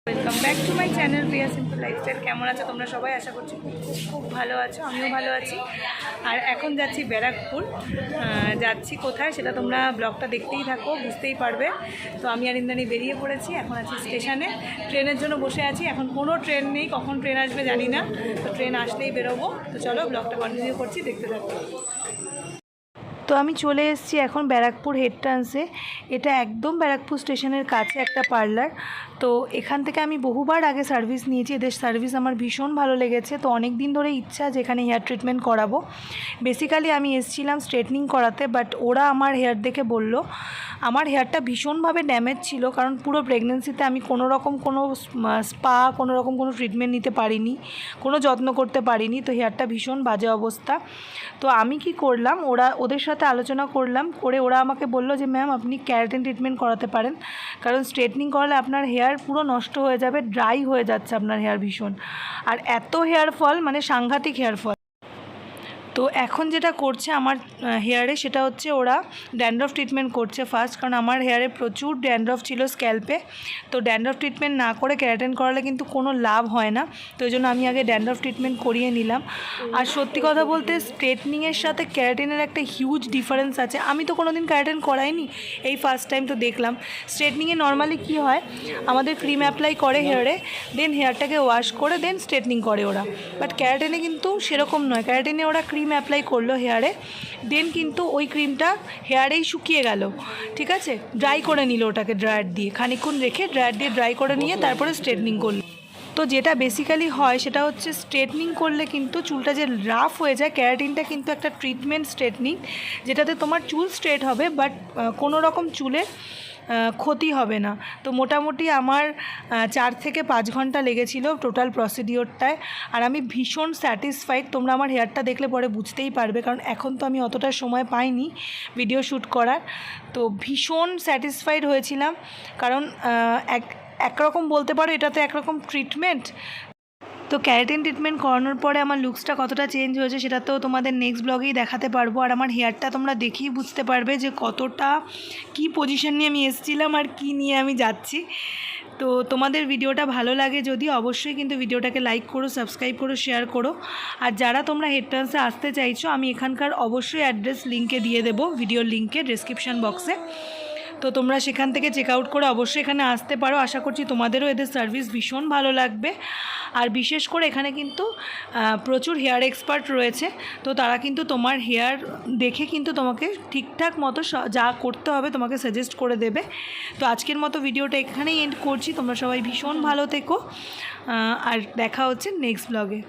Welcome back to my channel Priya simple lifestyle. কেমন আছো তোমরা সবাই? আশা করছি খুব ভালো আছো, আমিও ভালো আছি। আর এখন যাচ্ছি ব্যারাকপুর। যাচ্ছি কোথায় সেটা তোমরা ব্লগটা দেখতেই থাকো, বুঝতেই পারবে। তো আমি আর ইন্দ্রাণী বেরিয়ে পড়েছি, এখন আছি স্টেশনে, ট্রেনের জন্য বসে আছি। এখন কোনো ট্রেন নেই, কখন ট্রেন আসবে জানি না, তো ট্রেন আসলেই বেরোবো। তো চলো ব্লগটা কন্টিনিউ করছি, দেখতে থাকো। তো আমি চলে এসেছি এখন ব্যারাকপুর হেড ট্রান্সে। এটা একদম ব্যারাকপুর স্টেশনের কাছে একটা পার্লার। তো এখান থেকে আমি বহুবার আগে সার্ভিস নিয়েছি, এদের সার্ভিস আমার ভীষণ ভালো লেগেছে। তো অনেক দিন ধরে ইচ্ছা যে এখানে হেয়ার ট্রিটমেন্ট করাবো। বেসিক্যালি আমি এসেছিলাম স্ট্রেটনিং করাতে, বাট ওরা আমার হেয়ার দেখে বলল আমার হেয়ারটা ভীষণভাবে ড্যামেজ ছিল, কারণ পুরো প্রেগনেন্সিতে আমি কোনো রকম কোনো স্পা কোনো রকম কোনো ট্রিটমেন্ট নিতে পারিনি, কোনো যত্ন করতে পারিনি। তো হেয়ারটা ভীষণ বাজে অবস্থা। তো আমি কি করলাম, ওদের সাথে আলোচনা করলাম, করে ওরা আমাকে বললো যে ম্যাম আপনি ক্যারাটিন ট্রিটমেন্ট করাতে পারেন, কারণ স্ট্রেটনিং করালে আপনার হেয়ার পুরো নষ্ট হয়ে যাবে, ড্রাই হয়ে যাচ্ছে আপনার হেয়ার ভীষণ, আর এত হেয়ার ফল, মানে সাংঘাতিক হেয়ার ফল। তো এখন যেটা করছে আমার হেয়ারে সেটা হচ্ছে ওরা ড্যান্ড্রফ ট্রিটমেন্ট করছে ফার্স্ট, কারণ আমার হেয়ারে প্রচুর ড্যান্ড্রফ ছিল স্ক্যাল্পে। তো ড্যান্ড্রফ ট্রিটমেন্ট না করে ক্যারাটিন করালে কিন্তু কোনো লাভ হয় না, তো এই জন্য আমি আগে ড্যান্ড্রফ ট্রিটমেন্ট করিয়ে নিলাম। আর সত্যি কথা বলতে স্ট্রেটনিংয়ের সাথে ক্যারাটিনের একটা হিউজ ডিফারেন্স আছে। আমি তো কোনো দিন ক্যারাটিন করাইনি, এই ফার্স্ট টাইম তো দেখলাম। স্ট্রেটনিংয়ে নর্মালি কী হয়, আমাদের ক্রিম অ্যাপ্লাই করে হেয়ারে, দেন হেয়ারটাকে ওয়াশ করে দেন স্ট্রেটনিং করে ওরা। বাট ক্যারাটিনে কিন্তু সেরকম নয়, ক্যারাটিনে ওরা ক্রিম অ্যাপ্লাই করলো হেয়ারে, দেন কিন্তু ওই ক্রিমটা হেয়ারেই শুকিয়ে গেল, ঠিক আছে, ড্রাই করে নিল, ওটাকে ড্রায়ার দিয়ে খানিকক্ষণ রেখে ড্রায়ার দিয়ে ড্রাই করে নিয়ে তারপরে স্ট্রেটনিং করলো। তো যেটা বেসিক্যালি হয় সেটা হচ্ছে স্ট্রেটনিং করলে কিন্তু চুলটা যে রাফ হয়ে যায়, ক্যারাটিনটা কিন্তু একটা ট্রিটমেন্ট স্ট্রেটনিং, যেটাতে তোমার চুল স্ট্রেট হবে, বাট কোনো রকম চুলের ক্ষতি হবে না। তো মোটামুটি আমার 4 থেকে 5 ঘন্টা লেগেছিল টোটাল প্রসিডিওরটায়, আর আমি ভীষণ স্যাটিসফাইড। তোমরা আমার হেয়ারটা দেখলে পরে বুঝতেই পারবে, কারণ এখন তো আমি অতটা সময় পাইনি ভিডিও শ্যুট করার। তো ভীষণ স্যাটিসফাইড হয়েছিলাম, কারণ একরকম বলতে পারো এটা তো একরকম ট্রিটমেন্ট। তো ক্যারাটিন ট্রিটমেন্ট করানোর পরে আমার লুকসটা কতটা চেঞ্জ হয়েছে সেটা তো তোমাদের নেক্সট ব্লগেই দেখাতে পারবো। আর আমার হেয়ারটা তোমরা দেখেই বুঝতে পারবে যে কতটা কি পজিশন নিয়ে আমি এসেছিলাম আর কি নিয়ে আমি যাচ্ছি। তো তোমাদের ভিডিওটা ভালো লাগে যদি, অবশ্যই কিন্তু ভিডিওটাকে লাইক করো, সাবস্ক্রাইব করো, শেয়ার করো। আর যারা তোমরা হেড ট্রান্সে আসতে চাইছো, আমি এখানকার অবশ্যই অ্যাড্রেস লিঙ্কে দিয়ে দেবো, ভিডিওর লিঙ্কে ডেসক্রিপশান বক্সে। তো তোমরা সেখান থেকে চেক আউট করে অবশ্যই এখানে আসতে পারো। আশা করছি তোমাদেরও এদের সার্ভিস ভীষণ ভালো লাগবে। আর বিশেষ করে এখানে কিন্তু প্রচুর হেয়ার এক্সপার্ট রয়েছে, তো তারা কিন্তু তোমার হেয়ার দেখে কিন্তু তোমাকে ঠিকঠাক মতো যা করতে হবে তোমাকে সাজেস্ট করে দেবে। তো আজকের মতো ভিডিওটা এখানেই এন্ড করছি। তোমরা সবাই ভীষণ ভালো থেকো, আর দেখা হচ্ছে নেক্সট ব্লগে।